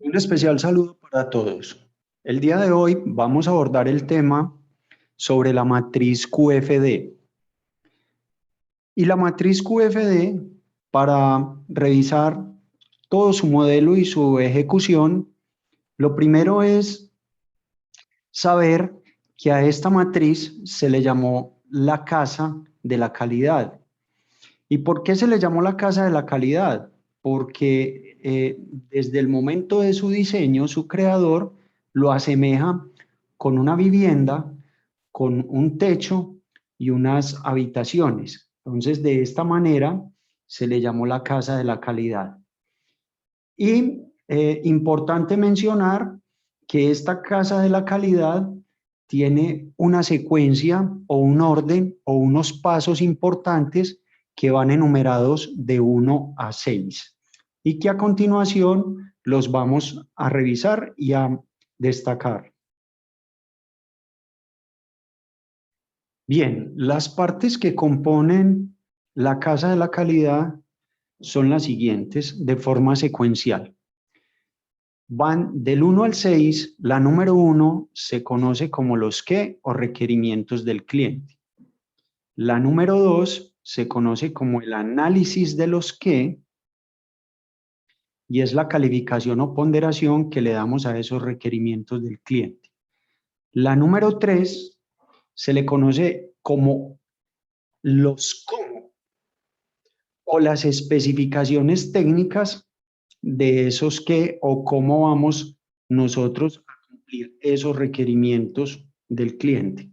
Un especial saludo para todos. El día de hoy vamos a abordar el tema sobre la matriz QFD. Y la matriz QFD, para revisar todo su modelo y su ejecución, lo primero es saber que a esta matriz se le llamó la casa de la calidad. ¿Y por qué se le llamó la casa de la calidad? Porque desde el momento de su diseño, su creador lo asemeja con una vivienda, con un techo y unas habitaciones. Entonces, de esta manera se le llamó la casa de la calidad. Y importante mencionar que esta casa de la calidad tiene una secuencia o un orden o unos pasos importantes que van enumerados de 1 a 6 y que a continuación los vamos a revisar y a destacar. Bien, las partes que componen la casa de la calidad son las siguientes de forma secuencial. Van del 1 al 6, la número 1 se conoce como los qué o requerimientos del cliente. La número 2 se conoce como el análisis de los qué y es la calificación o ponderación que le damos a esos requerimientos del cliente. La número 3 se le conoce como los cómo o las especificaciones técnicas de esos qué o cómo vamos nosotros a cumplir esos requerimientos del cliente.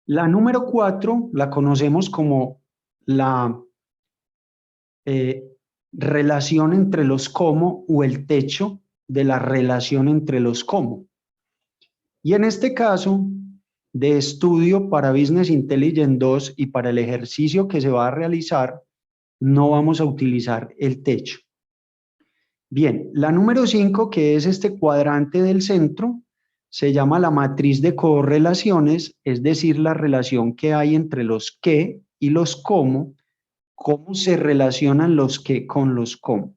La número 4 la conocemos como la eh, relación entre los cómo o el techo de la relación entre los cómo. Y en este caso de estudio para Business Intelligence 2 y para el ejercicio que se va a realizar, no vamos a utilizar el techo. Bien, la número 5, que es este cuadrante del centro, se llama la matriz de correlaciones, es decir, la relación que hay entre los qué y los cómo se relacionan los qué con los cómo.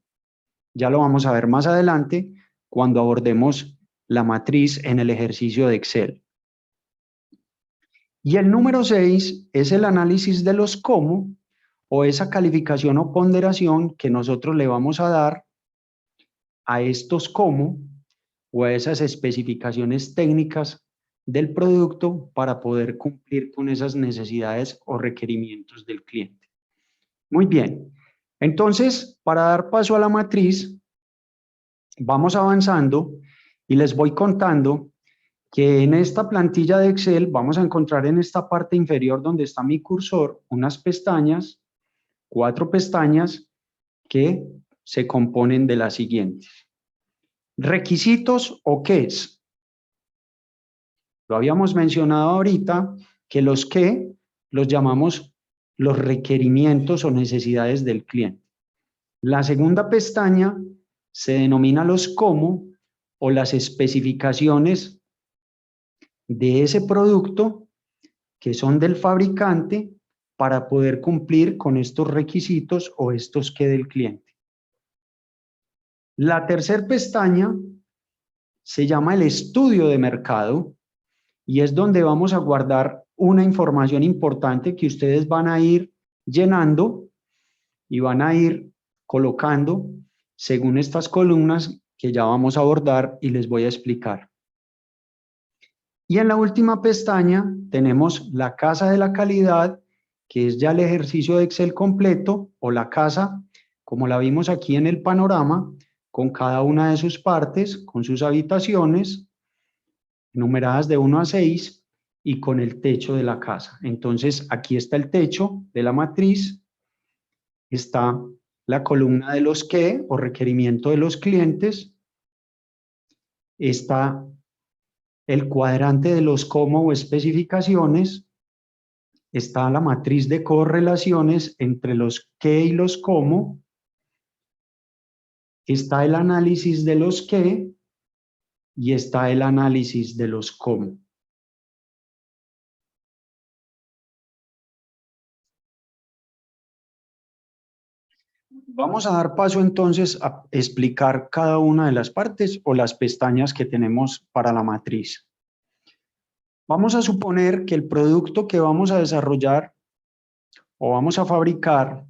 Ya lo vamos a ver más adelante cuando abordemos la matriz en el ejercicio de Excel. Y el número 6 es el análisis de los cómo o esa calificación o ponderación que nosotros le vamos a dar a estos cómo o a esas especificaciones técnicas del producto para poder cumplir con esas necesidades o requerimientos del cliente. Muy bien, entonces para dar paso a la matriz, vamos avanzando y les voy contando que en esta plantilla de Excel vamos a encontrar en esta parte inferior donde está mi cursor unas pestañas, 4 pestañas que se componen de las siguientes. Requisitos o qués. Lo habíamos mencionado ahorita que los qué los llamamos los requerimientos o necesidades del cliente. La segunda pestaña se denomina los cómo o las especificaciones de ese producto que son del fabricante para poder cumplir con estos requisitos o estos qué del cliente. La tercera pestaña se llama el estudio de mercado y es donde vamos a guardar una información importante que ustedes van a ir llenando y van a ir colocando según estas columnas que ya vamos a abordar y les voy a explicar. Y en la última pestaña tenemos la casa de la calidad, que es ya el ejercicio de Excel completo, o la casa, como la vimos aquí en el panorama, con cada una de sus partes, con sus habitaciones, numeradas de 1 a 6, y con el techo de la casa. Entonces, aquí está el techo de la matriz, está la columna de los qué, o requerimiento de los clientes, está el cuadrante de los cómo o especificaciones, está la matriz de correlaciones entre los qué y los cómo, está el análisis de los qué y está el análisis de los cómo. Vamos a dar paso entonces a explicar cada una de las partes o las pestañas que tenemos para la matriz. Vamos a suponer que el producto que vamos a desarrollar o vamos a fabricar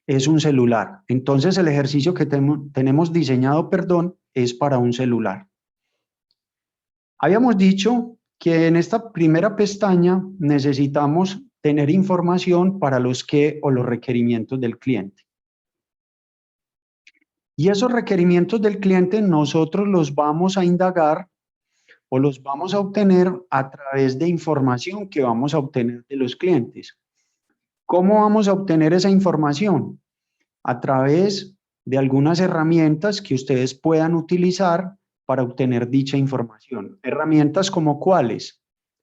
es un celular. Entonces el ejercicio que tenemos diseñado, perdón, es para un celular. Habíamos dicho que en esta primera pestaña necesitamos tener información para los qué o los requerimientos del cliente. Y esos requerimientos del cliente nosotros los vamos a indagar o los vamos a obtener a través de información que vamos a obtener de los clientes. ¿Cómo vamos a obtener esa información? A través de algunas herramientas que ustedes puedan utilizar para obtener dicha información. Herramientas como cuáles,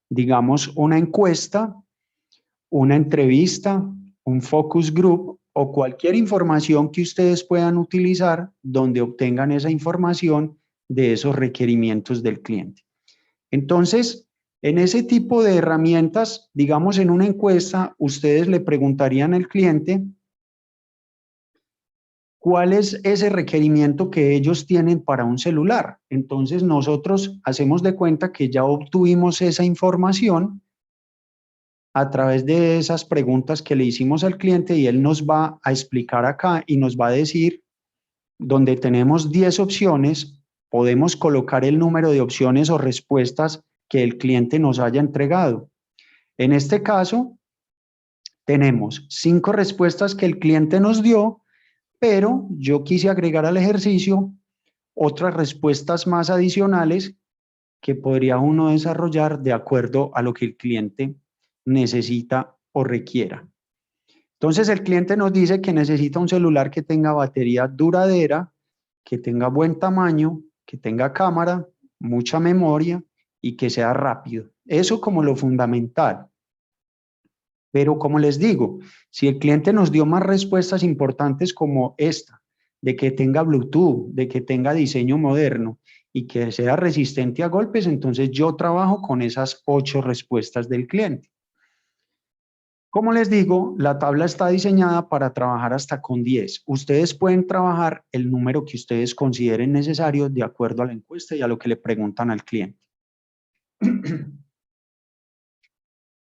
digamos una encuesta, una entrevista, un focus group o cualquier información que ustedes puedan utilizar donde obtengan esa información de esos requerimientos del cliente. Entonces, en ese tipo de herramientas, digamos en una encuesta, ustedes le preguntarían al cliente cuál es ese requerimiento que ellos tienen para un celular. Entonces, nosotros hacemos de cuenta que ya obtuvimos esa información a través de esas preguntas que le hicimos al cliente y él nos va a explicar acá y nos va a decir, donde tenemos 10 opciones, podemos colocar el número de opciones o respuestas que el cliente nos haya entregado. En este caso, tenemos 5 respuestas que el cliente nos dio, pero yo quise agregar al ejercicio otras respuestas más adicionales que podría uno desarrollar de acuerdo a lo que el cliente necesita o requiera. Entonces el cliente nos dice que necesita un celular que tenga batería duradera, que tenga buen tamaño, que tenga cámara, mucha memoria y que sea rápido. Eso como lo fundamental. Pero como les digo, si el cliente nos dio más respuestas importantes como esta, de que tenga Bluetooth, de que tenga diseño moderno y que sea resistente a golpes, entonces yo trabajo con esas 8 respuestas del cliente. Como les digo, la tabla está diseñada para trabajar hasta con 10. Ustedes pueden trabajar el número que ustedes consideren necesario de acuerdo a la encuesta y a lo que le preguntan al cliente.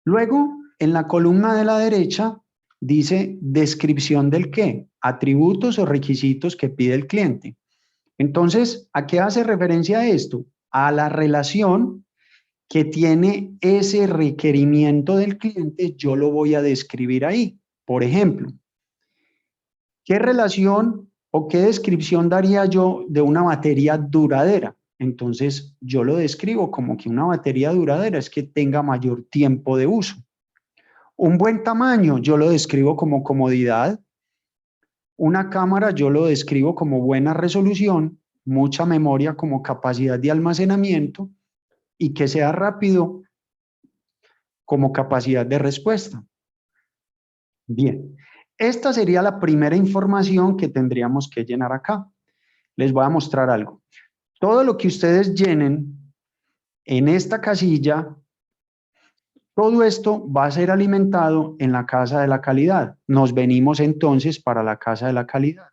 Luego, en la columna de la derecha, dice descripción del qué, atributos o requisitos que pide el cliente. Entonces, ¿a qué hace referencia esto? A la relación que tiene ese requerimiento del cliente, yo lo voy a describir ahí. Por ejemplo, ¿qué relación o qué descripción daría yo de una batería duradera? Entonces, yo lo describo como que una batería duradera es que tenga mayor tiempo de uso. Un buen tamaño, yo lo describo como comodidad. Una cámara, yo lo describo como buena resolución, mucha memoria como capacidad de almacenamiento y que sea rápido como capacidad de respuesta. Bien, esta sería la primera información que tendríamos que llenar acá. Les voy a mostrar algo. Todo lo que ustedes llenen en esta casilla, todo esto va a ser alimentado en la casa de la calidad. Nos venimos entonces para la casa de la calidad.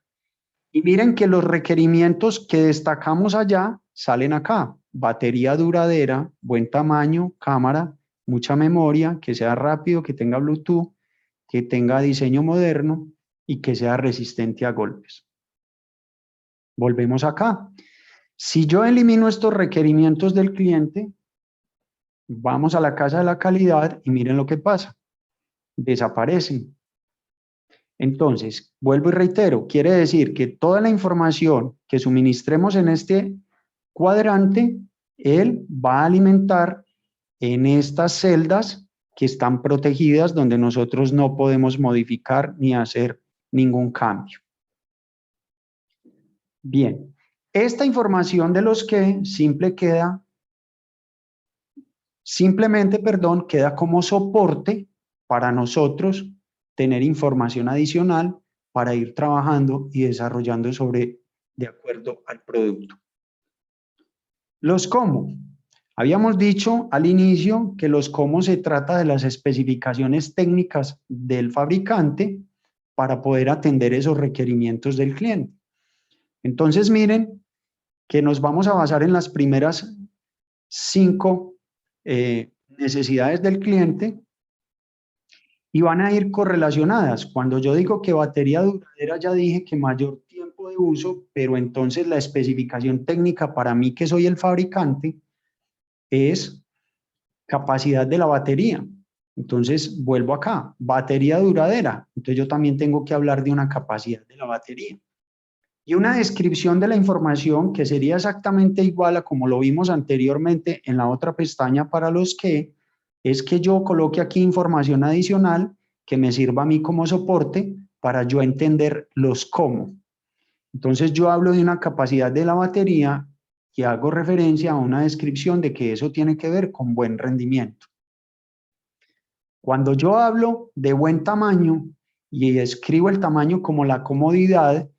Y miren que los requerimientos que destacamos allá salen acá. Batería duradera, buen tamaño, cámara, mucha memoria, que sea rápido, que tenga Bluetooth, que tenga diseño moderno y que sea resistente a golpes. Volvemos acá. Si yo elimino estos requerimientos del cliente, vamos a la casa de la calidad y miren lo que pasa. Desaparecen. Entonces, vuelvo y reitero, quiere decir que toda la información que suministremos en este cuadrante, él va a alimentar en estas celdas que están protegidas donde nosotros no podemos modificar ni hacer ningún cambio. Bien, esta información de los que simplemente, queda como soporte para nosotros tener información adicional para ir trabajando y desarrollando de acuerdo al producto. Los cómo. Habíamos dicho al inicio que los cómo se trata de las especificaciones técnicas del fabricante para poder atender esos requerimientos del cliente. Entonces, miren que nos vamos a basar en las primeras 5 necesidades del cliente y van a ir correlacionadas. Cuando yo digo que batería duradera, ya dije que mayor tiempo de uso, pero entonces la especificación técnica para mí, que soy el fabricante, es capacidad de la batería. Entonces, vuelvo acá, batería duradera. Entonces, yo también tengo que hablar de una capacidad de la batería. Y una descripción de la información que sería exactamente igual a como lo vimos anteriormente en la otra pestaña para los que, es que yo coloque aquí información adicional que me sirva a mí como soporte para yo entender los cómo. Entonces yo hablo de una capacidad de la batería y hago referencia a una descripción de que eso tiene que ver con buen rendimiento. Cuando yo hablo de buen tamaño y escribo el tamaño como la comodidad,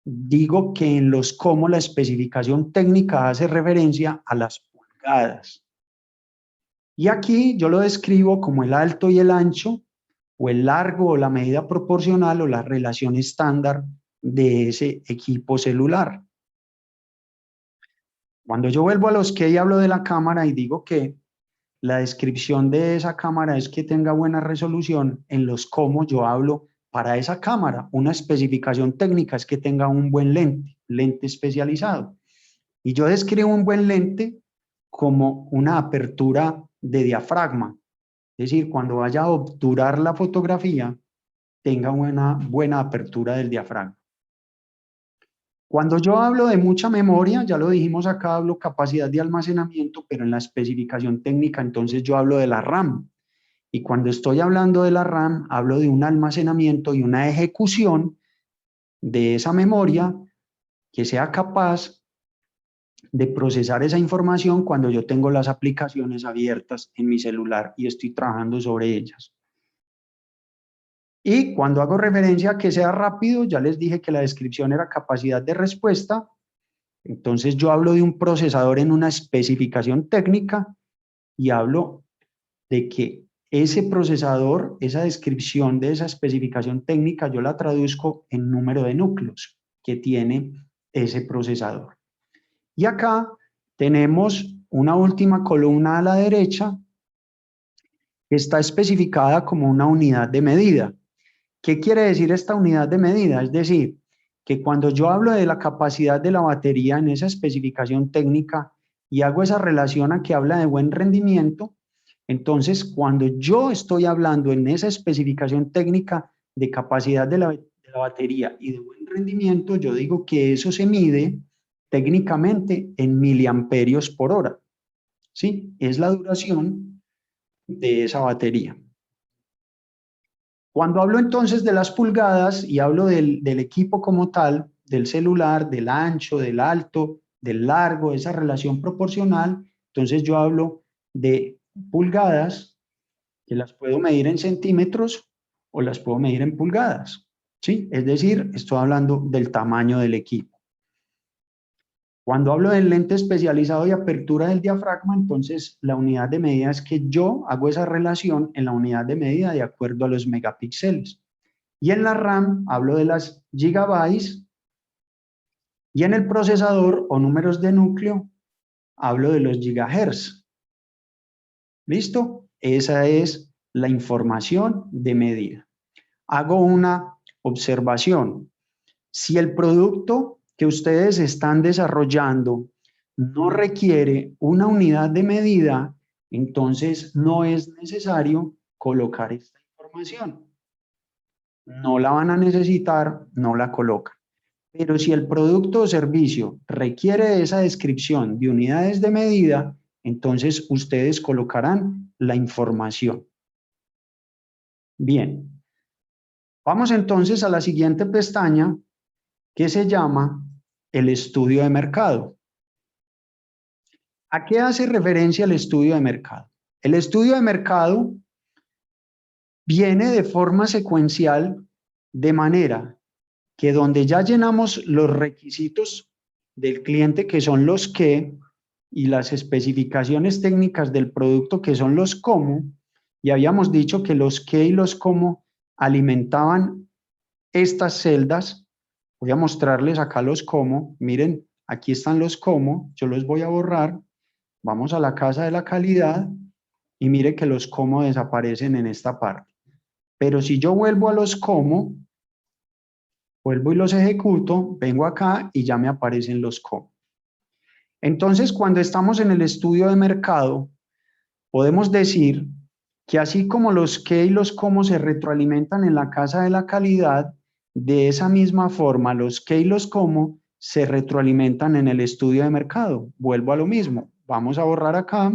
digo que en los cómo la especificación técnica hace referencia a las pulgadas. Y aquí yo lo describo como el alto y el ancho, o el largo o la medida proporcional o la relación estándar de ese equipo celular. Cuando yo vuelvo a los que y hablo de la cámara y digo que la descripción de esa cámara es que tenga buena resolución, en los cómo yo hablo para esa cámara. Una especificación técnica es que tenga un buen lente especializado. Y yo describo un buen lente como una apertura de diafragma. Es decir, cuando vaya a obturar la fotografía, tenga una buena apertura del diafragma. Cuando yo hablo de mucha memoria, ya lo dijimos acá, hablo capacidad de almacenamiento, pero en la especificación técnica, entonces yo hablo de la RAM. Y cuando estoy hablando de la RAM, hablo de un almacenamiento y una ejecución de esa memoria que sea capaz de procesar esa información cuando yo tengo las aplicaciones abiertas en mi celular y estoy trabajando sobre ellas. Y cuando hago referencia a que sea rápido, ya les dije que la descripción era capacidad de respuesta. Entonces yo hablo de un procesador en una especificación técnica y hablo de que ese procesador, esa descripción de esa especificación técnica, yo la traduzco en número de núcleos que tiene ese procesador. Y acá tenemos una última columna a la derecha que está especificada como una unidad de medida. ¿Qué quiere decir esta unidad de medida? Es decir, que cuando yo hablo de la capacidad de la batería en esa especificación técnica y hago esa relación a que habla de buen rendimiento, entonces cuando yo estoy hablando en esa especificación técnica de capacidad de la batería y de buen rendimiento, yo digo que eso se mide técnicamente en miliamperios por hora. ¿Sí? Es la duración de esa batería. Cuando hablo entonces de las pulgadas y hablo del equipo como tal, del celular, del ancho, del alto, del largo, esa relación proporcional, entonces yo hablo de pulgadas, que las puedo medir en centímetros o las puedo medir en pulgadas, ¿sí? Es decir, estoy hablando del tamaño del equipo. Cuando hablo del lente especializado y apertura del diafragma, entonces la unidad de medida es que yo hago esa relación en la unidad de medida de acuerdo a los megapíxeles. Y en la RAM hablo de las gigabytes y en el procesador o números de núcleo hablo de los gigahertz. ¿Listo? Esa es la información de medida. Hago una observación. Si el producto que ustedes están desarrollando no requiere una unidad de medida, entonces no es necesario colocar esta información. No la van a necesitar, no la colocan. Pero si el producto o servicio requiere esa descripción de unidades de medida, entonces ustedes colocarán la información. Bien, vamos entonces a la siguiente pestaña que se llama el estudio de mercado. ¿A qué hace referencia el estudio de mercado? El estudio de mercado viene de forma secuencial de manera que donde ya llenamos los requisitos del cliente, que son los qué, y las especificaciones técnicas del producto, que son los cómo, y habíamos dicho que los qué y los cómo alimentaban estas celdas. Voy a mostrarles acá los cómo. Miren, aquí están los cómo. Yo los voy a borrar. Vamos a la casa de la calidad y mire que los cómo desaparecen en esta parte. Pero si yo vuelvo a los cómo, vuelvo y los ejecuto, vengo acá y ya me aparecen los cómo. Entonces, cuando estamos en el estudio de mercado, podemos decir que así como los qué y los cómo se retroalimentan en la casa de la calidad, de esa misma forma los qué y los cómo se retroalimentan en el estudio de mercado. Vuelvo a lo mismo. Vamos a borrar acá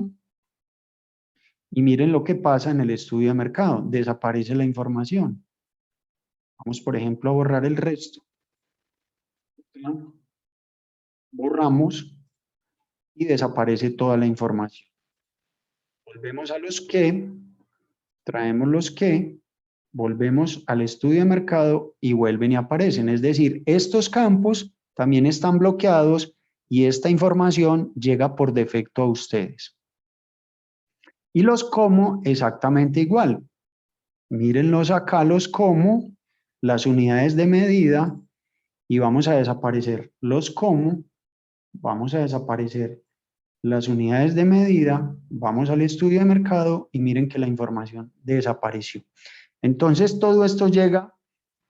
y miren lo que pasa en el estudio de mercado. Desaparece la información. Vamos, por ejemplo, a borrar el resto. Borramos y desaparece toda la información. Volvemos a los que, traemos los que, volvemos al estudio de mercado y vuelven y aparecen. Es decir, estos campos también están bloqueados y esta información llega por defecto a ustedes. Y los cómo exactamente igual. Mírenlos acá los cómo, las unidades de medida y vamos a desaparecer los cómo, vamos a desaparecer las unidades de medida, vamos al estudio de mercado y miren que la información desapareció. Entonces todo esto llega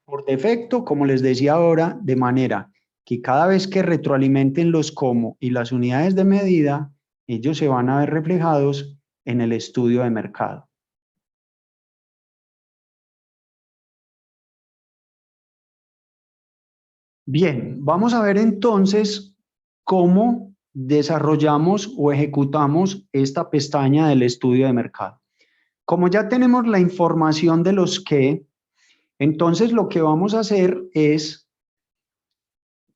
por defecto, como les decía ahora, de manera que cada vez que retroalimenten los cómo y las unidades de medida, ellos se van a ver reflejados en el estudio de mercado. Bien, vamos a ver entonces cómo desarrollamos o ejecutamos esta pestaña del estudio de mercado. Como ya tenemos la información de los que, entonces lo que vamos a hacer es,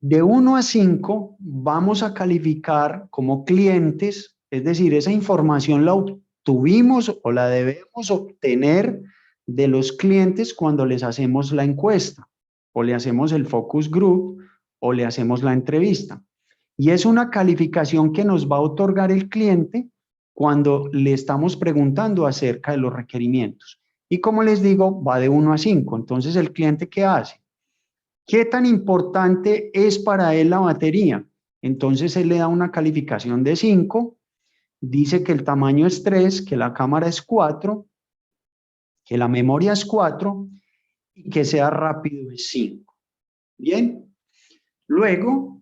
de 1 a 5, vamos a calificar como clientes, es decir, esa información la obtuvimos o la debemos obtener de los clientes cuando les hacemos la encuesta, o le hacemos el focus group, o le hacemos la entrevista. Y es una calificación que nos va a otorgar el cliente cuando le estamos preguntando acerca de los requerimientos. Y como les digo, va de 1 a 5. Entonces, ¿el cliente qué hace? ¿Qué tan importante es para él la batería? Entonces, él le da una calificación de 5, dice que el tamaño es 3, que la cámara es 4, que la memoria es 4 y que sea rápido es 5. Bien, luego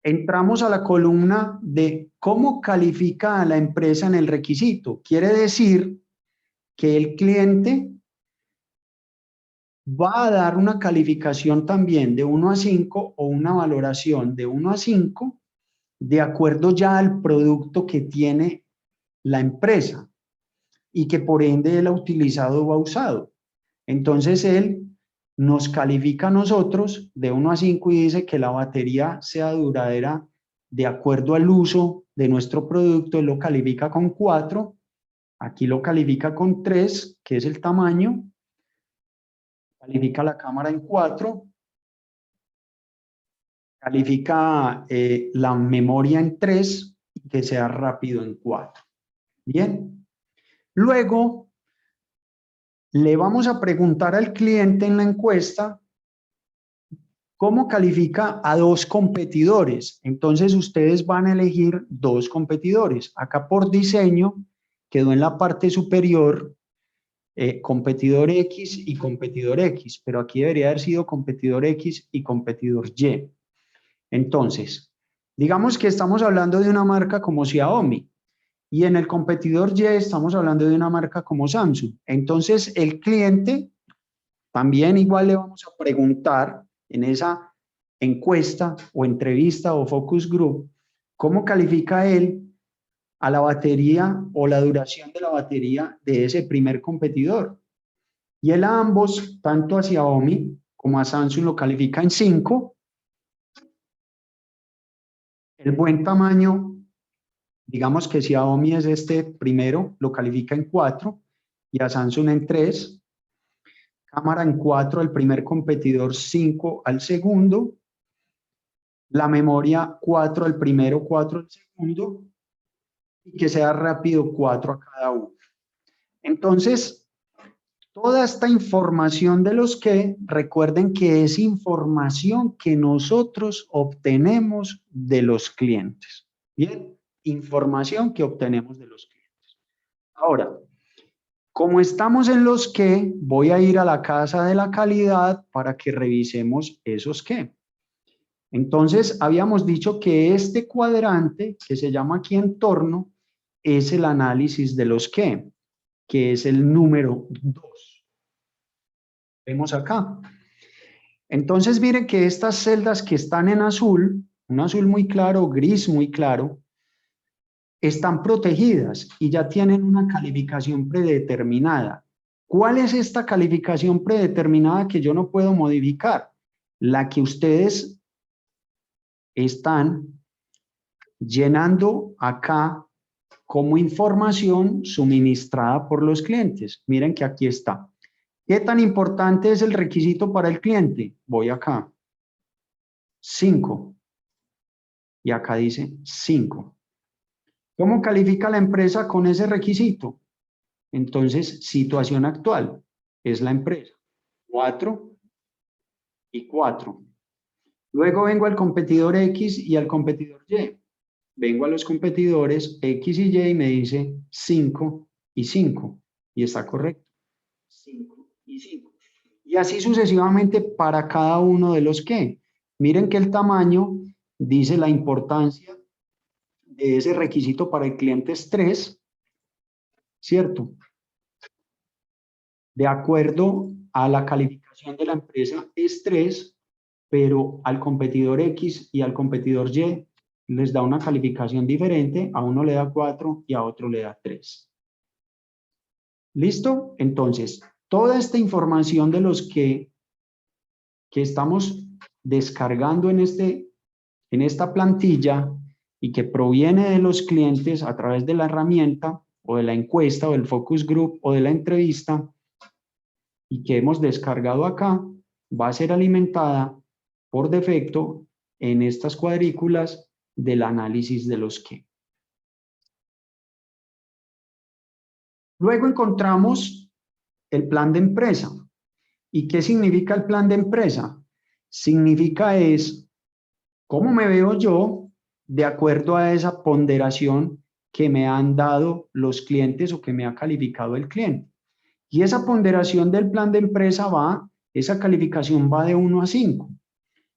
entramos a la columna de cómo califica a la empresa en el requisito. Quiere decir que el cliente va a dar una calificación también de 1 a 5 o una valoración de 1 a 5 de acuerdo ya al producto que tiene la empresa y que por ende él ha utilizado o ha usado. Entonces él nos califica a nosotros de 1 a 5 y dice que la batería sea duradera de acuerdo al uso de nuestro producto. Él lo califica con 4, aquí lo califica con 3, que es el tamaño, califica la cámara en 4, califica la memoria en 3 y que sea rápido en 4. Bien, luego le vamos a preguntar al cliente en la encuesta cómo califica a 2 competidores. Entonces ustedes van a elegir 2 competidores. Acá por diseño quedó en la parte superior competidor X y competidor X, pero aquí debería haber sido competidor X y competidor Y. Entonces, digamos que estamos hablando de una marca como Xiaomi y en el competidor Y estamos hablando de una marca como Samsung. Entonces, el cliente también igual le vamos a preguntar en esa encuesta o entrevista o focus group, ¿cómo califica él a la batería o la duración de la batería de ese primer competidor? Y él a ambos, tanto a Xiaomi como a Samsung, lo califica en 5. El buen tamaño, digamos que Xiaomi es este primero, lo califica en 4 y a Samsung en 3. Cámara en 4 al primer competidor, 5 al segundo. La memoria 4 al primero, 4 al segundo. Y que sea rápido 4 a cada uno. Entonces, Toda esta información de los que, recuerden que es información que nosotros obtenemos de los clientes. Bien, información que obtenemos de los clientes. Ahora, como estamos en los que, voy a ir a la casa de la calidad para que revisemos esos que. Entonces, habíamos dicho que este cuadrante, que se llama aquí entorno, es el análisis de los que es el número 2. Vemos acá. Entonces, miren que estas celdas que están en azul, un azul muy claro, gris muy claro, están protegidas y ya tienen una calificación predeterminada. ¿Cuál es esta calificación predeterminada que yo no puedo modificar? La que ustedes están llenando acá como información suministrada por los clientes. Miren que aquí está. ¿Qué tan importante es el requisito para el cliente? Voy acá. 5. Y acá dice 5. ¿Cómo califica la empresa con ese requisito? Entonces, situación actual es la empresa. 4 y 4. Luego vengo al competidor X y al competidor Y. Vengo a los competidores X y Y y me dice 5 y 5. Y está correcto. 5 y 5. Y así sucesivamente para cada uno de los que. Miren que el tamaño dice la importancia de ese requisito para el cliente es 3, ¿cierto? De acuerdo a la calificación de la empresa es 3, pero al competidor X y al competidor Y les da una calificación diferente, a uno le da 4 y a otro le da 3. ¿Listo? Entonces, toda esta información de los que estamos descargando en esta plantilla y que proviene de los clientes a través de la herramienta o de la encuesta o del focus group o de la entrevista y que hemos descargado acá, va a ser alimentada por defecto en estas cuadrículas del análisis de los que. Luego encontramos el plan de empresa. ¿Y qué significa el plan de empresa? Significa es cómo me veo yo de acuerdo a esa ponderación que me han dado los clientes o que me ha calificado el cliente. Y esa ponderación del plan de empresa esa calificación va de 1 a 5.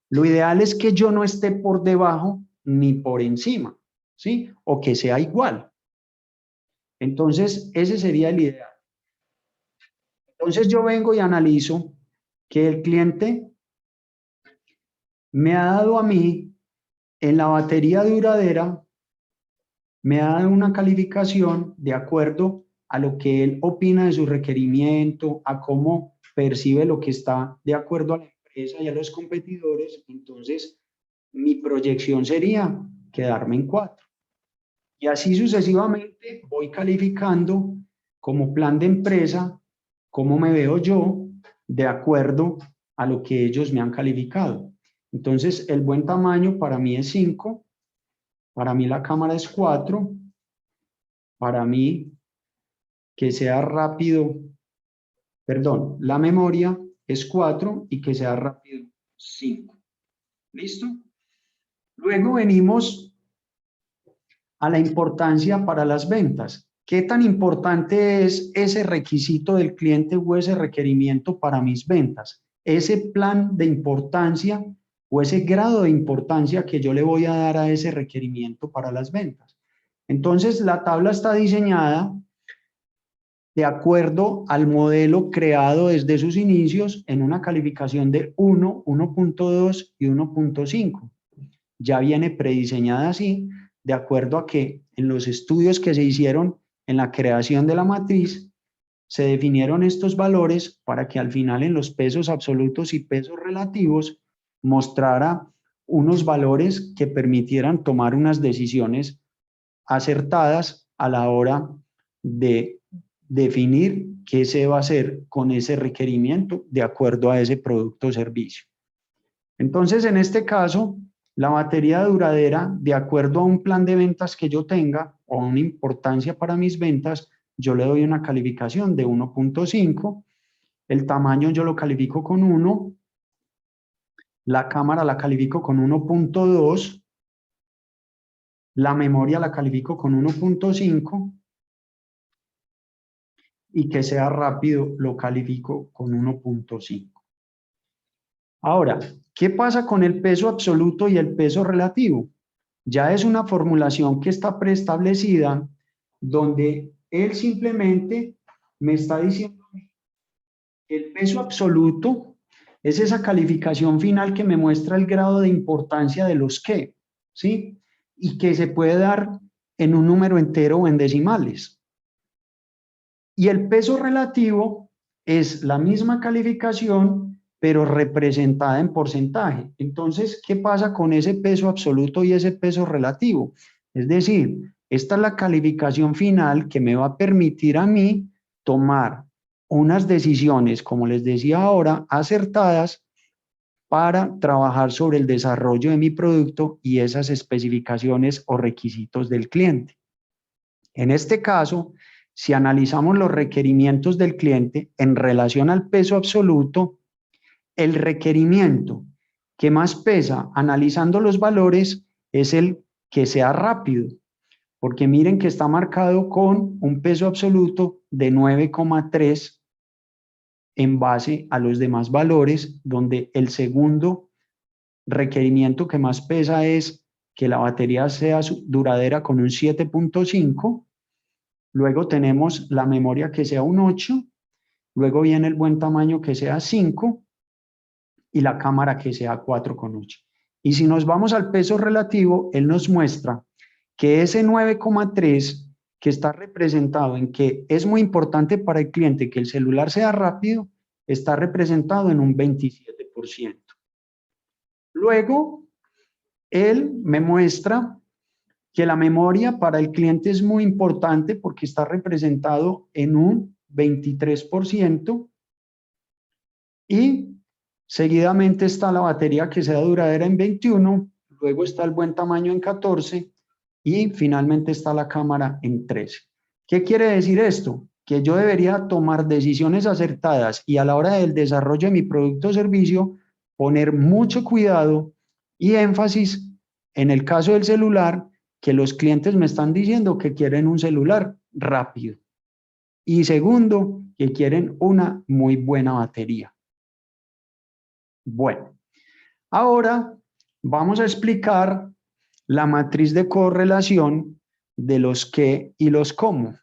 Lo ideal es que yo no esté por debajo ni por encima, ¿sí? O que sea igual. Entonces, ese sería el ideal. Entonces, yo vengo y analizo que el cliente me ha dado a mí, en la batería duradera, me ha dado una calificación de acuerdo a lo que él opina de su requerimiento, a cómo percibe lo que está de acuerdo a la empresa y a los competidores. Entonces, mi proyección sería quedarme en 4. Y así sucesivamente voy calificando como plan de empresa cómo me veo yo de acuerdo a lo que ellos me han calificado. Entonces, el buen tamaño para mí es 5, para mí la cámara es 4, para mí que sea rápido, perdón, la memoria es 4 y que sea rápido 5. ¿Listo? Luego venimos a la importancia para las ventas. ¿Qué tan importante es ese requisito del cliente o ese requerimiento para mis ventas? Ese plan de importancia o ese grado de importancia que yo le voy a dar a ese requerimiento para las ventas. Entonces, la tabla está diseñada de acuerdo al modelo creado desde sus inicios en una calificación de 1, 1.2 y 1.5. Ya viene prediseñada así, de acuerdo a que en los estudios que se hicieron en la creación de la matriz, se definieron estos valores para que al final en los pesos absolutos y pesos relativos mostrara unos valores que permitieran tomar unas decisiones acertadas a la hora de definir qué se va a hacer con ese requerimiento de acuerdo a ese producto o servicio. Entonces, en este caso, la batería duradera, de acuerdo a un plan de ventas que yo tenga o una importancia para mis ventas, yo le doy una calificación de 1.5 El tamaño yo lo califico con 1. La cámara la califico con 1.2. La memoria la califico con 1.5. Y que sea rápido lo califico con 1.5. Ahora, ¿qué pasa con el peso absoluto y el peso relativo? Ya es una formulación que está preestablecida donde él simplemente me está diciendo que el peso absoluto es esa calificación final que me muestra el grado de importancia de los qué, ¿sí? Y que se puede dar en un número entero o en decimales. Y el peso relativo es la misma calificación, pero representada en porcentaje. Entonces, ¿qué pasa con ese peso absoluto y ese peso relativo? Es decir, esta es la calificación final que me va a permitir a mí tomar unas decisiones, como les decía ahora, acertadas para trabajar sobre el desarrollo de mi producto y esas especificaciones o requisitos del cliente. En este caso, si analizamos los requerimientos del cliente en relación al peso absoluto, el requerimiento que más pesa analizando los valores es el que sea rápido, porque miren que está marcado con un peso absoluto de 9,3 en base a los demás valores, donde el segundo requerimiento que más pesa es que la batería sea duradera con un 7.5. Luego tenemos la memoria que sea un 8, luego viene el buen tamaño que sea 5 y la cámara que sea 4,8. Y si nos vamos al peso relativo, él nos muestra que ese 9,3 que está representado en que es muy importante para el cliente que el celular sea rápido, está representado en un 27%. Luego, él me muestra que la memoria para el cliente es muy importante porque está representado en un 23% y seguidamente está la batería que sea duradera en 21, luego está el buen tamaño en 14 y finalmente está la cámara en 13. ¿Qué quiere decir esto? Que yo debería tomar decisiones acertadas y a la hora del desarrollo de mi producto o servicio poner mucho cuidado y énfasis en el caso del celular, que los clientes me están diciendo que quieren un celular rápido. Y segundo, que quieren una muy buena batería. Bueno, ahora vamos a explicar la matriz de correlación de los qué y los cómo.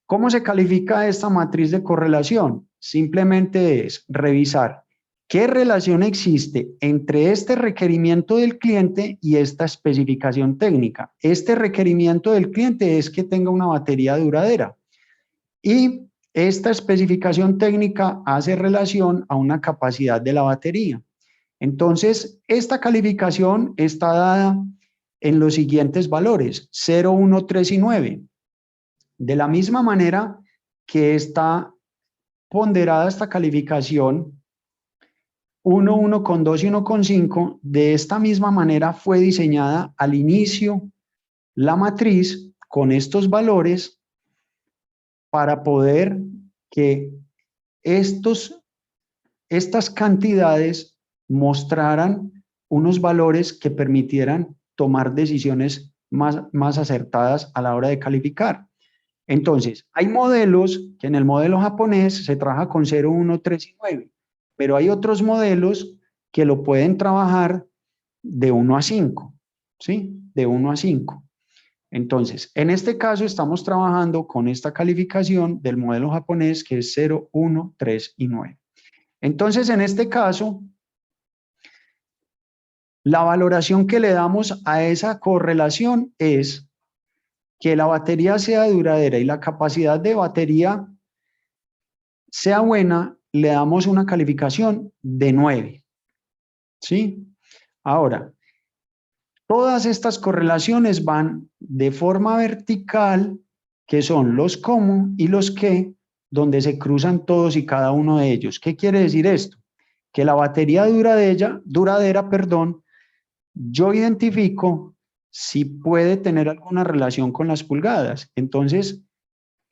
¿Cómo se califica esta matriz de correlación? Simplemente es revisar qué relación existe entre este requerimiento del cliente y esta especificación técnica. Este requerimiento del cliente es que tenga una batería duradera y esta especificación técnica hace relación a una capacidad de la batería. Entonces, esta calificación está dada en los siguientes valores, 0, 1, 3 y 9. De la misma manera que está ponderada esta calificación 1, 1,2 y 1,5, de esta misma manera fue diseñada al inicio la matriz con estos valores para poder que estas cantidades mostraran unos valores que permitieran tomar decisiones más acertadas a la hora de calificar. Entonces, hay modelos que en el modelo japonés se trabaja con 0, 1, 3 y 9, pero hay otros modelos que lo pueden trabajar de 1 a 5, ¿sí? De 1 a 5. Entonces, en este caso estamos trabajando con esta calificación del modelo japonés que es 0, 1, 3 y 9. Entonces, en este caso, la valoración que le damos a esa correlación es que la batería sea duradera y la capacidad de batería sea buena, le damos una calificación de 9. ¿Sí? Ahora, todas estas correlaciones van de forma vertical, que son los cómo y los qué, donde se cruzan todos y cada uno de ellos. ¿Qué quiere decir esto? Que la batería duradera, yo identifico si puede tener alguna relación con las pulgadas. Entonces,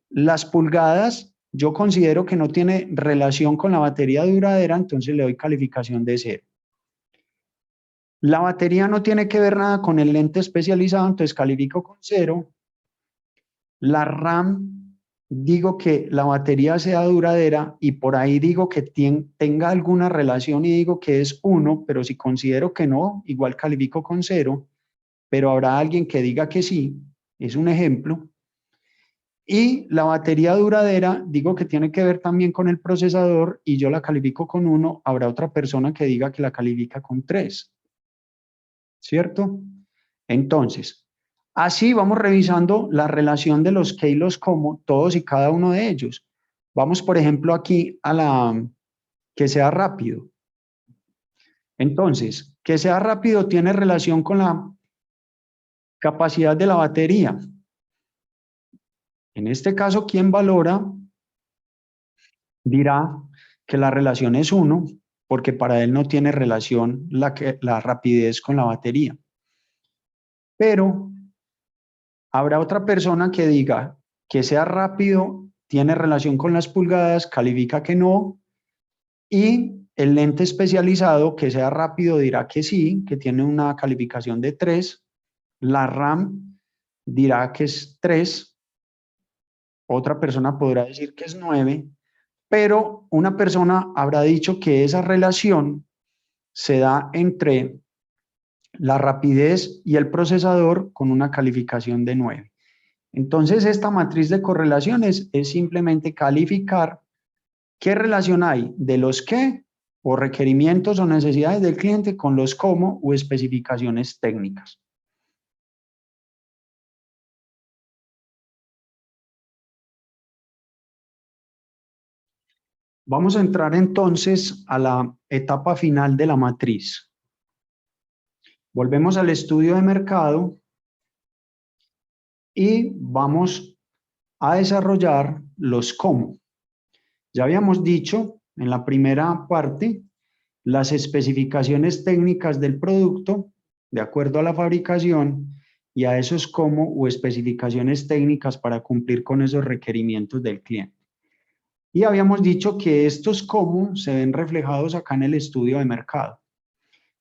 las pulgadas yo considero que no tiene relación con la batería duradera, entonces le doy calificación de 0. La batería no tiene que ver nada con el lente especializado, entonces califico con 0. La RAM, digo que la batería sea duradera y por ahí digo que tenga alguna relación y digo que es 1, pero si considero que no, igual califico con 0, pero habrá alguien que diga que sí, es un ejemplo. Y la batería duradera, digo que tiene que ver también con el procesador y yo la califico con 1, habrá otra persona que diga que la califica con 3. ¿Cierto? Entonces, así vamos revisando la relación de los qué y los cómo, todos y cada uno de ellos. Vamos, por ejemplo, aquí a la que sea rápido. Entonces, que sea rápido tiene relación con la capacidad de la batería. En este caso, quien valora dirá que la relación es 1, porque para él no tiene relación la rapidez con la batería. Pero habrá otra persona que diga que sea rápido, tiene relación con las pulgadas, califica que no, y el lente especializado que sea rápido dirá que sí, que tiene una calificación de 3, la RAM dirá que es 3, otra persona podrá decir que es 9, pero una persona habrá dicho que esa relación se da entre la rapidez y el procesador con una calificación de 9. Entonces, esta matriz de correlaciones es simplemente calificar qué relación hay de los qué o requerimientos o necesidades del cliente con los cómo o especificaciones técnicas. Vamos a entrar entonces a la etapa final de la matriz. Volvemos al estudio de mercado y vamos a desarrollar los cómo. Ya habíamos dicho en la primera parte las especificaciones técnicas del producto de acuerdo a la fabricación y a esos cómo o especificaciones técnicas para cumplir con esos requerimientos del cliente. Y habíamos dicho que estos cómo se ven reflejados acá en el estudio de mercado.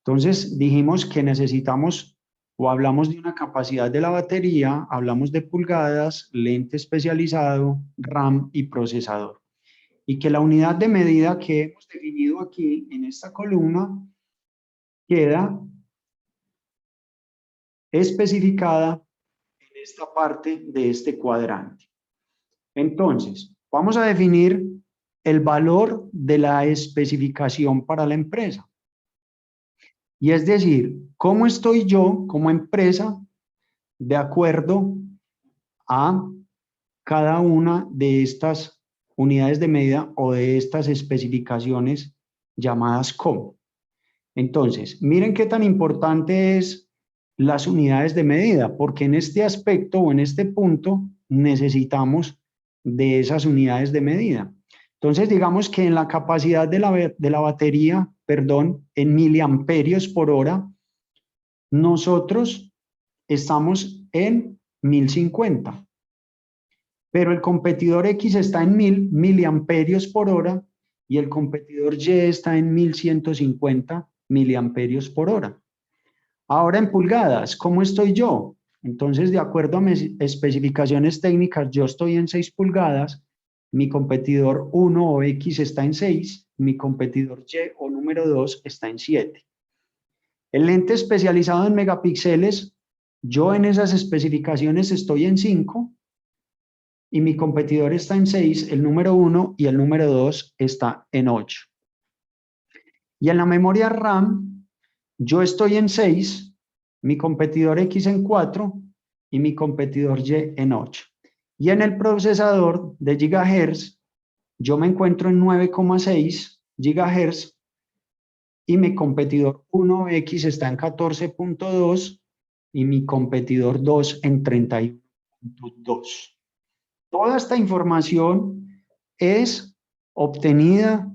Entonces dijimos que necesitamos o hablamos de una capacidad de la batería, hablamos de pulgadas, lente especializado, RAM y procesador. Y que la unidad de medida que hemos definido aquí en esta columna queda especificada en esta parte de este cuadrante. Entonces, vamos a definir el valor de la especificación para la empresa. Y es decir, ¿cómo estoy yo como empresa de acuerdo a cada una de estas unidades de medida o de estas especificaciones llamadas cómo? Entonces, miren qué tan importante es las unidades de medida, porque en este aspecto o en este punto necesitamos de esas unidades de medida. Entonces, digamos que en la capacidad de la batería, perdón, en miliamperios por hora, nosotros estamos en 1050, pero el competidor X está en 1000 miliamperios por hora y el competidor Y está en 1150 miliamperios por hora. Ahora en pulgadas, ¿cómo estoy yo? Entonces, de acuerdo a mis especificaciones técnicas, yo estoy en 6 pulgadas, mi competidor 1 o X está en 6, mi competidor Y o número 2 está en 7. El lente especializado en megapíxeles, yo en esas especificaciones estoy en 5 y mi competidor está en 6, el número 1 y el número 2 está en 8. Y en la memoria RAM, yo estoy en 6, mi competidor X en 4 y mi competidor Y en 8. Y en el procesador de gigahertz, yo me encuentro en 9,6 gigahertz y mi competidor 1X está en 14.2 y mi competidor 2 en 31.2. Toda esta información es obtenida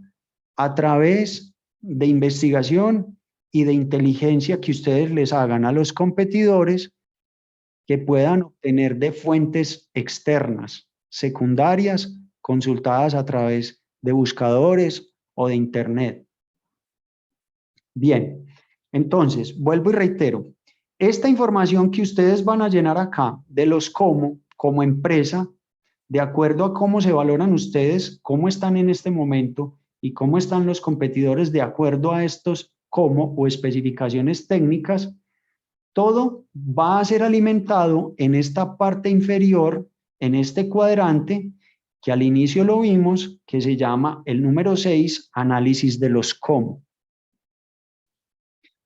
a través de investigación y de inteligencia que ustedes les hagan a los competidores que puedan obtener de fuentes externas, secundarias, consultadas a través de buscadores o de Internet. Bien, entonces, vuelvo y reitero, esta información que ustedes van a llenar acá de los cómo, como empresa, de acuerdo a cómo se valoran ustedes, cómo están en este momento y cómo están los competidores de acuerdo a estos cómo o especificaciones técnicas, todo va a ser alimentado en esta parte inferior, en este cuadrante, que al inicio lo vimos, que se llama el número 6, análisis de los cómo.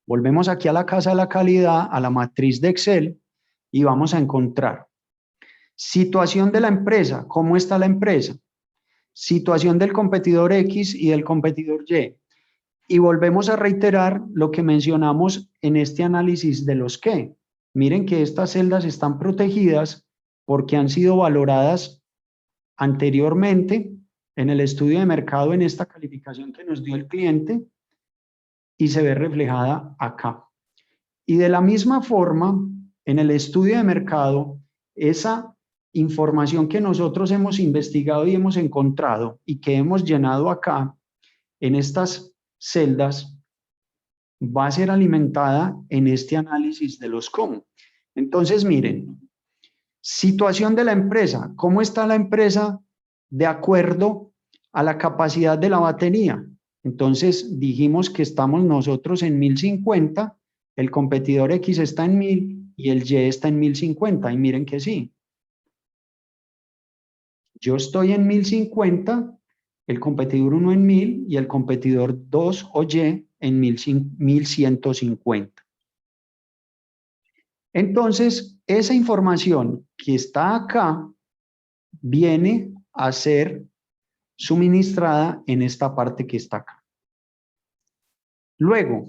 Volvemos aquí a la casa de la calidad, a la matriz de Excel, y vamos a encontrar situación de la empresa, cómo está la empresa, situación del competidor X y del competidor Y. Y volvemos a reiterar lo que mencionamos en este análisis de los qué. Miren que estas celdas están protegidas porque han sido valoradas anteriormente en el estudio de mercado, en esta calificación que nos dio el cliente, y se ve reflejada acá. Y de la misma forma, en el estudio de mercado, esa información que nosotros hemos investigado y hemos encontrado y que hemos llenado acá en estas celdas va a ser alimentada en este análisis de los cómo. Entonces, miren, situación de la empresa. ¿Cómo está la empresa de acuerdo a la capacidad de la batería? Entonces, dijimos que estamos nosotros en 1050, el competidor X está en 1000 y el Y está en 1050. Y miren que sí. Yo estoy en 1050, el competidor 1 en 1000 y el competidor 2 o Y en 1150. Entonces, esa información que está acá viene a ser suministrada en esta parte que está acá. Luego,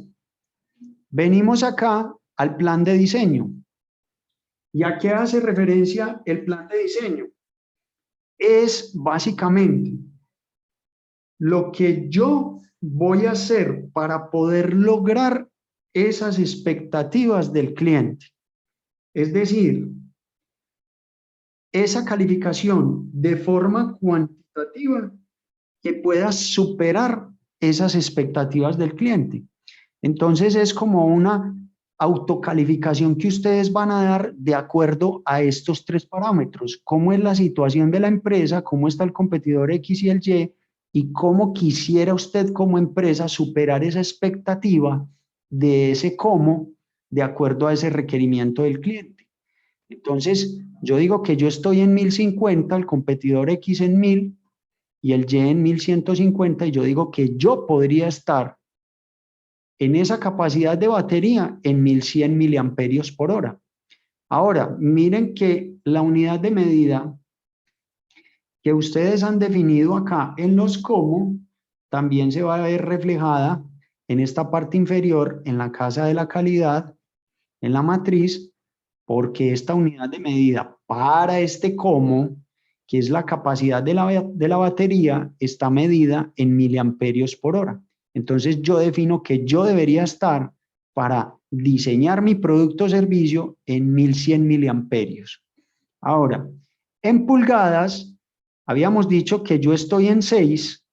venimos acá al plan de diseño. ¿Y a qué hace referencia el plan de diseño? Es básicamente lo que yo voy a hacer para poder lograr esas expectativas del cliente. Es decir, esa calificación de forma cuantitativa que pueda superar esas expectativas del cliente. Entonces es como una autocalificación que ustedes van a dar de acuerdo a estos tres parámetros. Cómo es la situación de la empresa, cómo está el competidor X y el y cómo quisiera usted como empresa superar esa expectativa de ese cómo de acuerdo a ese requerimiento del cliente. Entonces, yo digo que yo estoy en 1050, el competidor X en 1000 y el Y en 1150, y yo digo que yo podría estar en esa capacidad de batería en 1100 miliamperios por hora. Ahora, miren que la unidad de medida que ustedes han definido acá en los cómo también se va a ver reflejada en esta parte inferior, en la casa de la calidad, en la matriz, porque esta unidad de medida para este cómo, que es la capacidad de la batería, está medida en miliamperios por hora. Entonces yo defino que yo debería estar para diseñar mi producto o servicio en 1100 miliamperios. Ahora, en pulgadas, habíamos dicho que yo estoy en 6,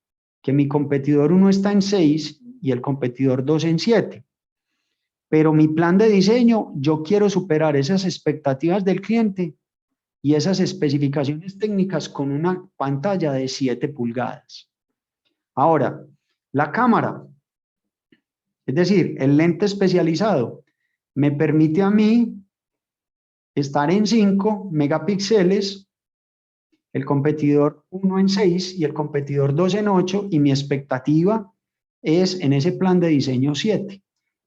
que mi competidor 1 está en 6 y el competidor 2 en 7. Pero mi plan de diseño, yo quiero superar esas expectativas del cliente y esas especificaciones técnicas con una pantalla de 7 pulgadas. Ahora, la cámara, es decir, el lente especializado, me permite a mí estar en 5 megapíxeles, el competidor 1 en 6 y el competidor 2 en 8, y mi expectativa es en ese plan de diseño 7.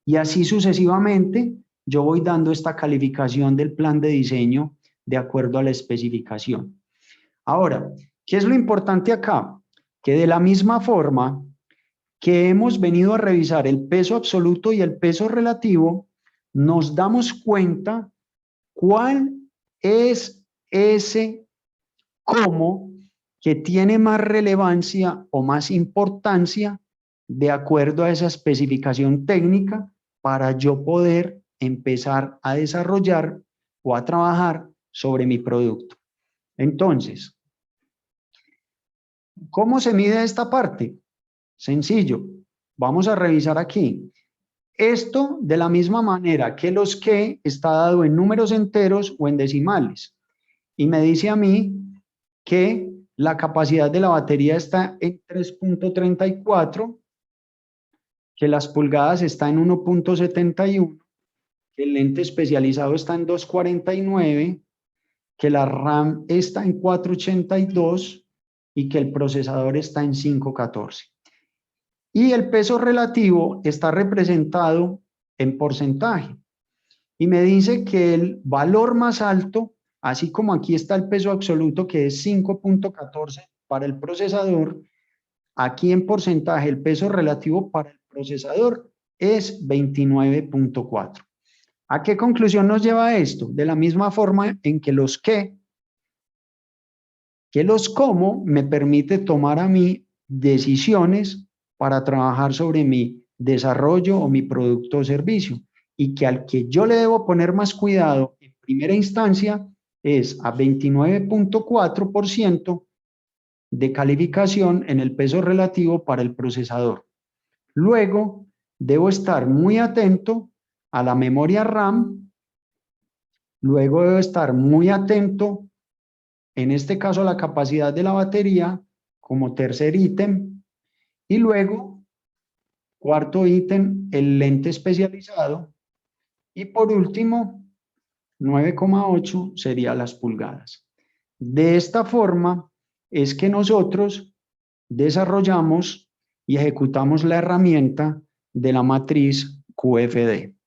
Y así sucesivamente, yo voy dando esta calificación del plan de diseño de acuerdo a la especificación. Ahora, ¿qué es lo importante acá? Que de la misma forma que hemos venido a revisar el peso absoluto y el peso relativo, nos damos cuenta cuál es ese cómo que tiene más relevancia o más importancia de acuerdo a esa especificación técnica para yo poder empezar a desarrollar o a trabajar sobre mi producto. Entonces, ¿Cómo se mide esta parte? Sencillo. Vamos a revisar aquí. Esto de la misma manera que los que está dado en números enteros o en decimales. Y me dice a mí que la capacidad de la batería está en 3.34, que las pulgadas están en 1.71, que el lente especializado está en 249, que la RAM está en 482 y que el procesador está en 514. Y el peso relativo está representado en porcentaje. Y me dice que el valor más alto, así como aquí está el peso absoluto que es 5.14 para el procesador, aquí en porcentaje el peso relativo para el procesador es 29.4. ¿A qué conclusión nos lleva esto? De la misma forma en que los los cómo me permite tomar a mí decisiones para trabajar sobre mi desarrollo o mi producto o servicio, y que al que yo le debo poner más cuidado en primera instancia es a 29.4% de calificación en el peso relativo para el procesador. Luego, debo estar muy atento a la memoria RAM, luego debo estar muy atento, en este caso, a la capacidad de la batería como tercer ítem, y luego, cuarto ítem, el lente especializado, y por último, 9,8 sería las pulgadas. De esta forma es que nosotros desarrollamos y ejecutamos la herramienta de la matriz QFD.